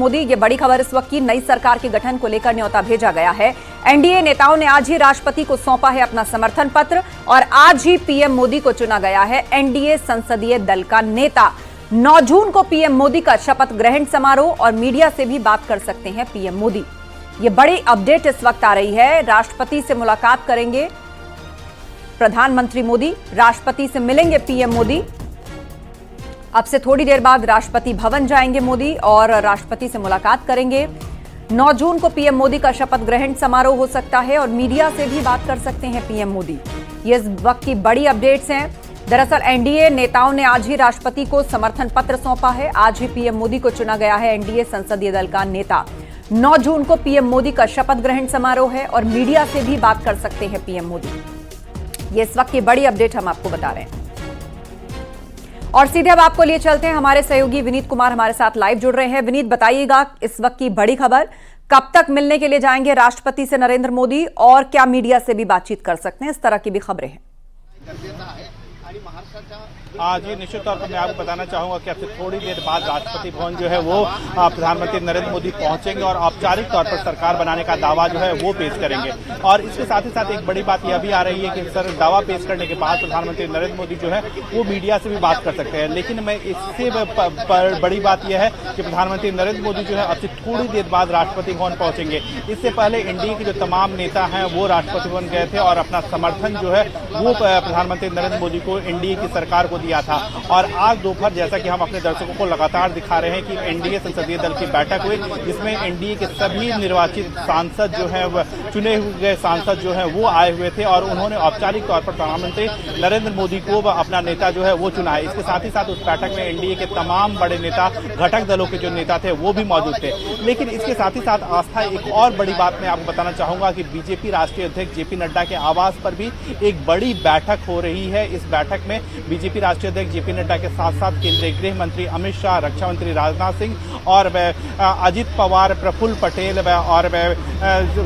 मोदी। ये बड़ी खबर इस वक्त की, नई सरकार के गठन को लेकर न्योता भेजा गया है। एनडीए नेताओं ने आज ही राष्ट्रपति को सौंपा है अपना समर्थन पत्र और आज ही पीएम मोदी को चुना गया है एनडीए संसदीय दल का नेता। 9 जून को पीएम मोदी का शपथ ग्रहण समारोह और मीडिया से भी बात कर सकते हैं पीएम मोदी। ये बड़ी अपडेट इस वक्त आ रही है। राष्ट्रपति से मुलाकात करेंगे प्रधानमंत्री मोदी, राष्ट्रपति से मिलेंगे पीएम मोदी। अब से थोड़ी देर बाद राष्ट्रपति भवन जाएंगे मोदी और राष्ट्रपति से मुलाकात करेंगे। 9 जून को पीएम मोदी का शपथ ग्रहण समारोह हो सकता है और मीडिया से भी बात कर सकते हैं पीएम मोदी। ये इस वक्त की बड़ी अपडेट्स हैं। दरअसल एनडीए नेताओं ने आज ही राष्ट्रपति को समर्थन पत्र सौंपा है। आज ही पीएम मोदी को चुना गया है एनडीए संसदीय दल का नेता। 9 जून को पीएम मोदी का शपथ ग्रहण समारोह है और मीडिया से भी बात कर सकते हैं पीएम मोदी। ये इस वक्त की बड़ी अपडेट हम आपको बता रहे हैं। और सीधे अब आपको लिए चलते हैं, हमारे सहयोगी विनीत कुमार हमारे साथ लाइव जुड़ रहे हैं। विनीत, बताइएगा इस वक्त की बड़ी खबर, कब तक मिलने के लिए जाएंगे राष्ट्रपति से नरेंद्र मोदी और क्या मीडिया से भी बातचीत कर सकते हैं? इस तरह की भी खबरें हैं। जी, निश्चित तौर पर मैं आपको बताना चाहूंगा कि अब से थोड़ी देर बाद राष्ट्रपति भवन जो है वो प्रधानमंत्री नरेंद्र मोदी पहुंचेंगे और औपचारिक तौर पर सरकार बनाने का दावा जो है वो पेश करेंगे। और इसके साथ ही साथ एक बड़ी बात यह भी आ रही है कि सर दावा पेश करने के बाद प्रधानमंत्री नरेंद्र मोदी जो है वो मीडिया से भी बात कर सकते हैं। लेकिन मैं इससे बड़ी बात यह है कि प्रधानमंत्री नरेंद्र मोदी जो है अब से थोड़ी देर बाद राष्ट्रपति भवन पहुंचेंगे। इससे पहले एनडीए के जो तमाम नेता हैं वो राष्ट्रपति भवन गए थे और अपना समर्थन जो है वो प्रधानमंत्री नरेंद्र मोदी को एनडीए की सरकार को दिया था। और आज दोपहर, जैसा कि हम अपने दर्शकों को लगातार दिखा रहे हैं कि एनडीए संसदीय दल की बैठक हुई, जिसमें एनडीए के सभी निर्वाचित सांसद जो है चुने हुए सांसद जो है वो आए हुए थे और उन्होंने औपचारिक तौर पर प्रधानमंत्री नरेंद्र मोदी को अपना नेता जो है वो चुना है। इसके साथ ही साथ उस बैठक में एनडीए के तमाम बड़े नेता, घटक दलों के जो नेता थे वो भी मौजूद थे। लेकिन इसके साथ ही साथ आस्था, एक और बड़ी बात मैं आपको बताना चाहूंगा कि बीजेपी राष्ट्रीय अध्यक्ष जेपी नड्डा के आवास पर भी एक बड़ी बैठक हो रही है। इस बैठक में बीजेपी राष्ट्रीय अध्यक्ष जेपी नड्डा के साथ साथ केंद्रीय गृह मंत्री अमित शाह, रक्षा मंत्री राजनाथ सिंह और अजित पवार, प्रफुल्ल पटेल और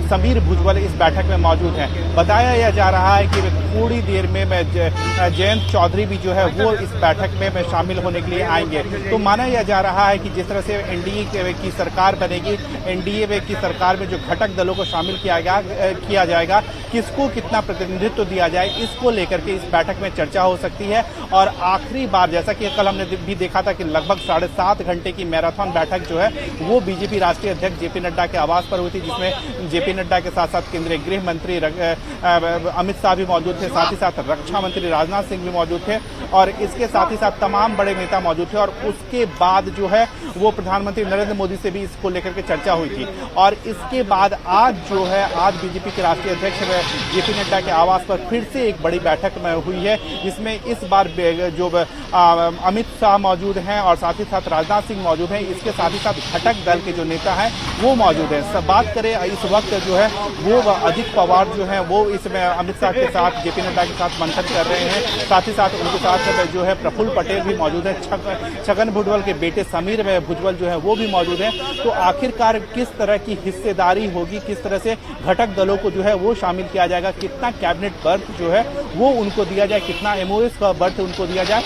समीर भुजबल इस बैठक में मौजूद हैं। बताया यह जा रहा है कि थोड़ी देर में जयंत चौधरी भी जो है वो इस बैठक में शामिल होने के लिए आएंगे। तो माना यह जा रहा है कि जिस तरह से एनडीए की सरकार बनेगी, एनडीए की सरकार में जो घटक दलों को शामिल किया जाएगा, किसको कितना प्रतिनिधित्व दिया जाए, इसको लेकर के इस बैठक में चर्चा हो सकती है। और आखिरी बार, जैसा कि कल हमने भी देखा था कि लगभग 7.5 घंटे की मैराथन बैठक जो है वो बीजेपी राष्ट्रीय अध्यक्ष जेपी नड्डा के आवास पर हुई थी, जिसमें जेपी नड्डा के साथ साथ केंद्रीय गृह मंत्री अमित शाह भी मौजूद थे, साथ ही साथ रक्षा मंत्री राजनाथ सिंह भी मौजूद थे और इसके साथ ही साथ तमाम बड़े नेता मौजूद थे। और उसके बाद जो है वो प्रधानमंत्री नरेंद्र मोदी से भी इसको लेकर के चर्चा हुई थी। और इसके बाद आज बीजेपी के राष्ट्रीय अध्यक्ष जेपी नड्डा के आवास पर फिर से एक बड़ी बैठक में हुई है, जिसमें इस बार जो अमित शाह मौजूद हैं और साथ ही साथ राजनाथ सिंह मौजूद हैं। इसके साथ ही साथ घटक दल के जो नेता हैं वो मौजूद हैं। सब बात करें इस वक्त जो है वो अजित पवार जो है वो इसमें अमित शाह के साथ, जेपी नड्डा के साथ मंथन कर रहे हैं। साथ ही साथ उनके साथ जो है प्रफुल्ल पटेल भी मौजूद है, छगन भुजबल के बेटे समीर भुजबल जो है वो भी मौजूद हैं। तो आखिरकार किस तरह की हिस्सेदारी होगी, किस तरह से घटक दलों को जो है वो शामिल किया जाएगा, कितना कैबिनेट बर्थ जो है वो उनको दिया जाए, कितना एमओएस का बर्थ उनको दिया जाए,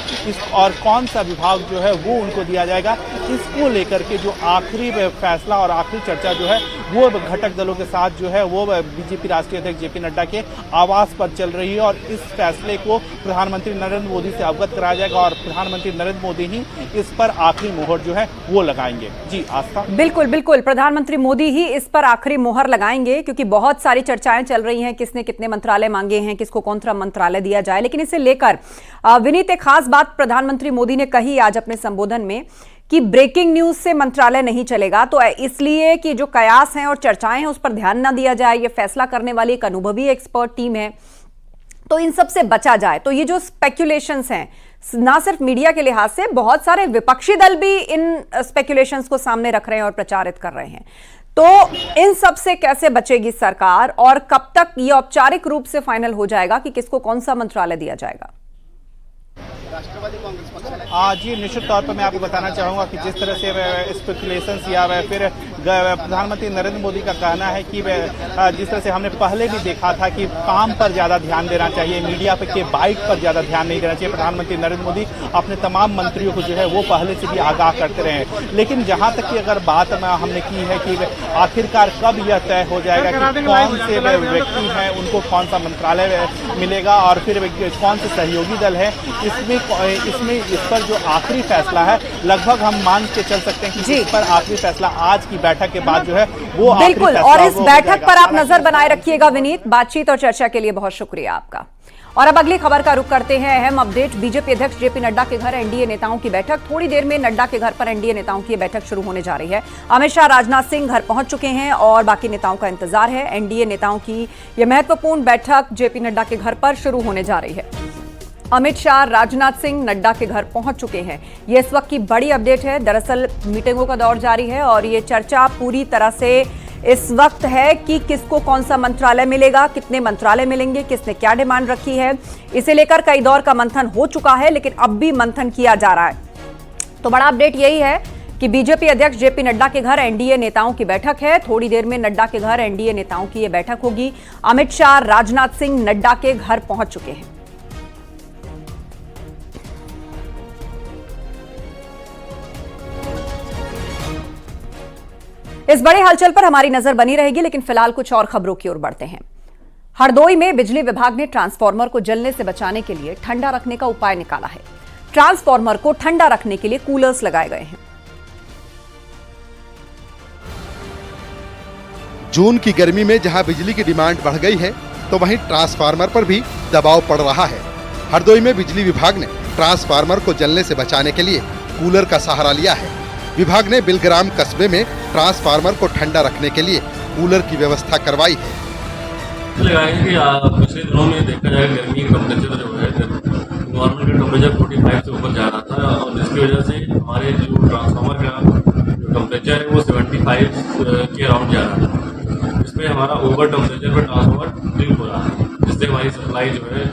और कौन सा विभाग जो है वो उनको दिया जाएगा, इसको लेकर के जो आखिरी फैसला और आखिरी चर्चा जो है वो घटक दलों के साथ जो है वो बीजेपी राष्ट्रीय अध्यक्ष जेपी नड्डा के आवास पर चल रही है। और इस फैसले को प्रधानमंत्री नरेंद्र मोदी से अवगत कराया जाएगा और प्रधानमंत्री नरेंद्र मोदी ही इस पर आखिरी मोहर जो है वो लगाएंगे। जी आस्था, बिल्कुल बिल्कुल, प्रधानमंत्री मोदी ही इस पर आखिरी मोहर लगाएंगे, क्योंकि बहुत सारी चर्चाएं चल रही हैं, किसने कितने मंत्रालय मांगे हैं, किसको कौन सा मंत्रालय दिया जाए। लेकिन इसे लेकर विनीत, एक खास बात प्रधानमंत्री मोदी ने कही आज अपने संबोधन में कि ब्रेकिंग न्यूज से मंत्रालय नहीं चलेगा, तो इसलिए कि जो कयास हैं और चर्चाएं हैं उस पर ध्यान ना दिया जाए। ये फैसला करने वाली एक अनुभवी एक्सपर्ट टीम है, तो इन सब से बचा जाए। तो ये जो स्पेक्यूलेशंस हैं, ना सिर्फ मीडिया के लिहाज से, बहुत सारे विपक्षी दल भी इन स्पेक्यूलेशंस को सामने रख रहे हैं और प्रचारित कर रहे हैं। तो इन सब से कैसे बचेगी सरकार और कब तक ये औपचारिक रूप से फाइनल हो जाएगा कि किसको कौन सा मंत्रालय दिया जाएगा? राष्ट्रवादी कांग्रेस पक्ष? जी निश्चित तौर पर मैं आपको बताना चाहूंगा कि जिस तरह से स्पेकुलेशंस या फिर प्रधानमंत्री नरेंद्र मोदी का कहना है कि जिस तरह से हमने पहले भी देखा था कि काम पर ज्यादा ध्यान देना चाहिए, मीडिया के बाइट पर ज्यादा ध्यान नहीं देना चाहिए। प्रधानमंत्री नरेंद्र मोदी अपने तमाम मंत्रियों को जो है वो पहले से भी आगाह करते रहे हैं। लेकिन जहां तक की अगर बात हमने की है कि आखिरकार कब यह तय हो जाएगा कि कौन से व्यक्ति हैं, उनको कौन सा मंत्रालय मिलेगा और फिर कौन से सहयोगी दल है, इसमें इस पर जो आखिरी फैसला है लगभग हम मान के चल सकते हैं कि इस पर आखिरी फैसला आज की बैठक के बाद जो है वो बिल्कुल। और इस बैठक पर आप नजर बनाए रखिएगा विनीत। बातचीत और चर्चा के लिए बहुत शुक्रिया आपका। और अब अगली खबर का रुख करते हैं। अहम अपडेट, बीजेपी अध्यक्ष जेपी नड्डा के घर एनडीए नेताओं की बैठक। थोड़ी देर में नड्डा के घर पर एनडीए नेताओं की बैठक शुरू होने जा रही है। अमित शाह, राजनाथ सिंह घर पहुंच चुके हैं और बाकी नेताओं का इंतजार है। एनडीए नेताओं की यह महत्वपूर्ण बैठक जेपी नड्डा के घर पर शुरू होने जा रही है। अमित शाह, राजनाथ सिंह नड्डा के घर पहुंच चुके हैं। ये इस वक्त की बड़ी अपडेट है। दरअसल मीटिंगों का दौर जारी है और ये चर्चा पूरी तरह से इस वक्त है कि किसको कौन सा मंत्रालय मिलेगा, कितने मंत्रालय मिलेंगे, किसने क्या डिमांड रखी है। इसे लेकर कई दौर का मंथन हो चुका है, लेकिन अब भी मंथन किया जा रहा है। तो बड़ा अपडेट यही है कि बीजेपी अध्यक्ष जेपी नड्डा के घर एनडीए नेताओं की बैठक है। थोड़ी देर में नड्डा के घर एनडीए नेताओं की यह बैठक होगी। अमित शाह, राजनाथ सिंह नड्डा के घर पहुंच चुके हैं। इस बड़े हलचल पर हमारी नजर बनी रहेगी, लेकिन फिलहाल कुछ और खबरों की ओर बढ़ते हैं। हरदोई में बिजली विभाग ने ट्रांसफार्मर को जलने से बचाने के लिए ठंडा रखने का उपाय निकाला है। ट्रांसफार्मर को ठंडा रखने के लिए कूलर्स लगाए गए हैं। जून की गर्मी में जहां बिजली की डिमांड बढ़ गई है, तो वहीं ट्रांसफार्मर पर भी दबाव पड़ रहा है। हरदोई में बिजली विभाग ने ट्रांसफार्मर को जलने से बचाने के लिए कूलर का सहारा लिया है। विभाग ने बिलग्राम कस्बे में ट्रांसफार्मर को ठंडा रखने के लिए कूलर की व्यवस्था करवाई है। लगाएंगे कि पिछले दिनों में देखा जाए गर्मी का टेम्परेचर जो है नॉर्मल का टेम्परेचर 45 से ऊपर जा रहा था और जिसकी वजह से हमारे जो ट्रांसफार्मर का टेम्परेचर है वो 75 के अराउंड जा रहा था। इसमें हमारा ओवर टेम्परेचर पर ट्रांसफार्मर ट्रिप हो रहा है, जिससे हमारी सप्लाई जो है